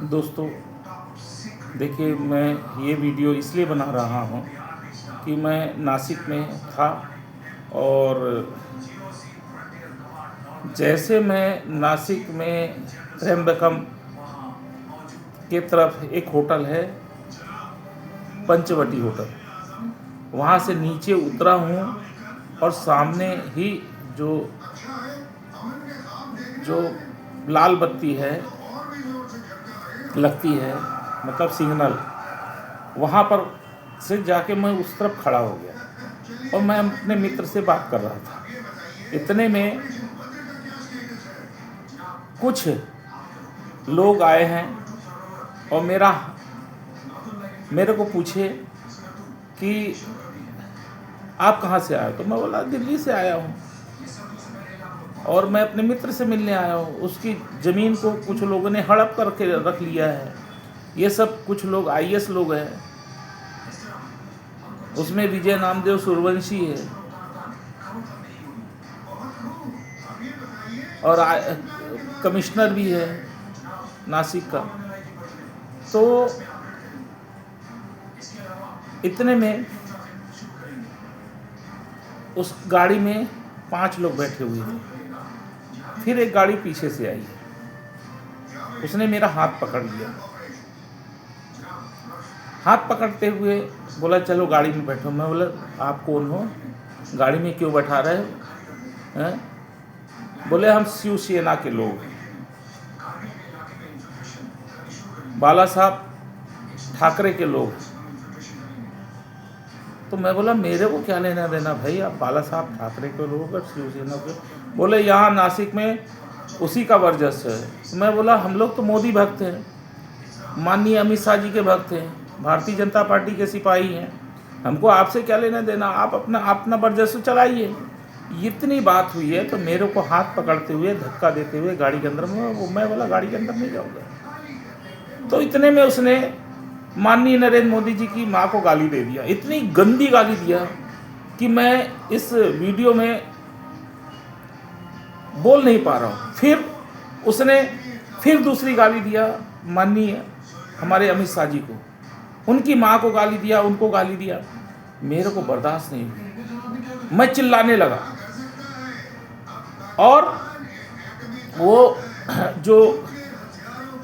दोस्तों, देखिए, मैं ये वीडियो इसलिए बना रहा हूँ कि मैं नासिक में था। और जैसे मैं नासिक में त्र्यंबकम के तरफ एक होटल है, पंचवटी होटल, वहाँ से नीचे उतरा हूँ और सामने ही जो जो लाल बत्ती है लगती है, मतलब सिग्नल, वहाँ पर से जाके मैं उस तरफ खड़ा हो गया और मैं अपने मित्र से बात कर रहा था। इतने में कुछ लोग आए हैं और मेरे को पूछे कि आप कहाँ से आए हो? तो मैं बोला दिल्ली से आया हूँ और मैं अपने मित्र से मिलने आया हूँ। उसकी ज़मीन को कुछ लोगों ने हड़प करके रख लिया है। ये सब कुछ लोग आईएएस लोग हैं, उसमें विजय नामदेव सूर्यवंशी है और कमिश्नर भी है नासिक का। तो इतने में उस गाड़ी में 5 लोग बैठे हुए थे। फिर एक गाड़ी पीछे से आई, उसने मेरा हाथ पकड़ लिया। हाथ पकड़ते हुए बोला चलो गाड़ी में बैठो। मैं बोला आप कौन हो, गाड़ी में क्यों बैठा रहे हैं? बोले हम शिवसेना के लोग, बाला साहब ठाकरे के लोग। तो मैं बोला मेरे को क्या लेना देना भाई, आप बाला साहब ठाकरे के लोग और शिवसेना के। बोले यहाँ नासिक में उसी का वर्चस्व है। तो मैं बोला हम लोग तो मोदी भक्त हैं, माननीय अमित शाह जी के भक्त हैं, भारतीय जनता पार्टी के सिपाही हैं, हमको आपसे क्या लेना देना, आप अपना वर्चस्व चलाइए। इतनी बात हुई है तो मेरे को हाथ पकड़ते हुए धक्का देते हुए गाड़ी के अंदर मैं बोला गाड़ी के अंदर नहीं जाऊँगा। तो इतने में उसने माननीय नरेंद्र मोदी जी की माँ को गाली दे दिया। इतनी गंदी गाली दिया कि मैं इस वीडियो में बोल नहीं पा रहा हूँ। फिर उसने फिर दूसरी गाली दिया माननीय हमारे अमित शाह जी को, उनकी माँ को गाली दिया, उनको गाली दिया। मेरे को बर्दाश्त नहीं हुई, मैं चिल्लाने लगा। और वो जो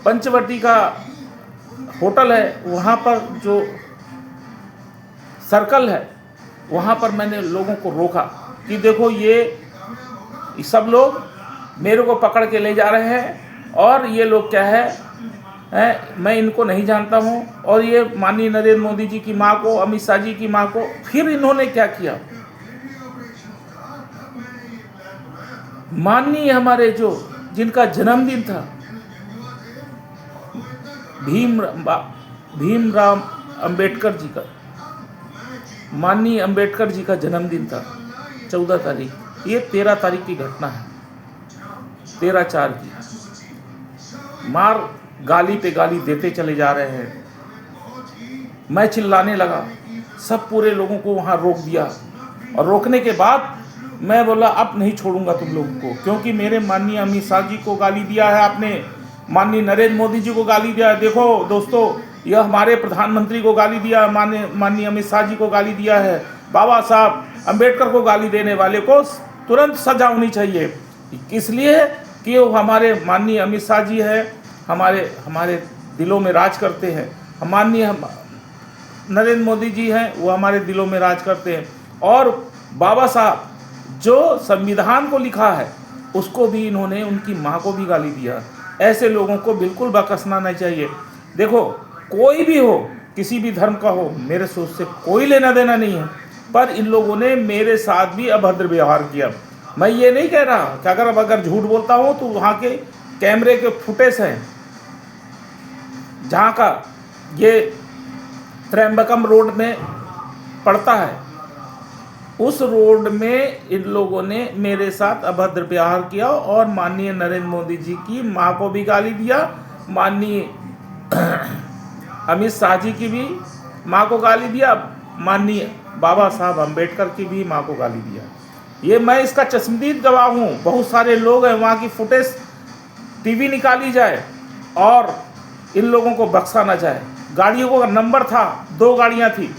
पंचवटी का होटल है, वहाँ पर जो सर्कल है, वहाँ पर मैंने लोगों को रोका कि देखो ये सब लोग मेरे को पकड़ के ले जा रहे हैं और ये लोग क्या है, मैं इनको नहीं जानता हूँ। और ये माननीय नरेंद्र मोदी जी की माँ को, अमित शाह जी की माँ को, फिर इन्होंने क्या किया, माननीय हमारे जो जिनका जन्मदिन था, भीमराव अंबेडकर जी का, माननीय अंबेडकर जी का जन्मदिन था 14 तारीख, ये 13 तारीख की घटना है, 13/4 की। मार गाली पे गाली देते चले जा रहे हैं। मैं चिल्लाने लगा, सब पूरे लोगों को वहाँ रोक दिया और रोकने के बाद मैं बोला अब नहीं छोड़ूंगा तुम लोगों को, क्योंकि मेरे माननीय अमित शाह जी को गाली दिया है आपने, माननीय नरेंद्र मोदी जी को गाली दिया है। देखो दोस्तों, यह हमारे प्रधानमंत्री को गाली दिया, माननीय अमित शाह जी को गाली दिया है। बाबा साहब अंबेडकर को गाली देने वाले को तुरंत सजा होनी चाहिए, इसलिए कि वो हमारे माननीय अमित शाह जी है, हमारे दिलों में राज करते हैं। माननीय नरेंद्र मोदी जी हैं, वो हमारे दिलों में राज करते हैं। और बाबा साहब जो संविधान को लिखा है, उसको भी इन्होंने, उनकी माँ को भी गाली दिया। ऐसे लोगों को बिल्कुल बकसना नहीं चाहिए। देखो, कोई भी हो, किसी भी धर्म का हो, मेरे सोच से कोई लेना देना नहीं है, पर इन लोगों ने मेरे साथ भी अभद्र व्यवहार किया। मैं ये नहीं कह रहा कि अगर झूठ बोलता हूँ तो वहाँ के कैमरे के फुटेज हैं, जहाँ का ये त्र्यंबकम रोड में पड़ता है, उस रोड में इन लोगों ने मेरे साथ अभद्र व्यवहार किया और माननीय नरेंद्र मोदी जी की माँ को भी गाली दिया, माननीय अमित शाह जी की भी माँ को गाली दिया, माननीय बाबा साहब अंबेडकर की भी माँ को गाली दिया। ये मैं इसका चश्मदीद गवाह हूँ। बहुत सारे लोग हैं, वहाँ की फुटेज टीवी निकाली जाए और इन लोगों को बख्शा ना जाए। गाड़ियों का नंबर था, 2 गाड़ियां थी,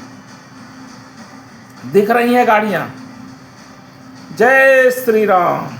दिख रही हैं गाड़ियां। जय श्री राम।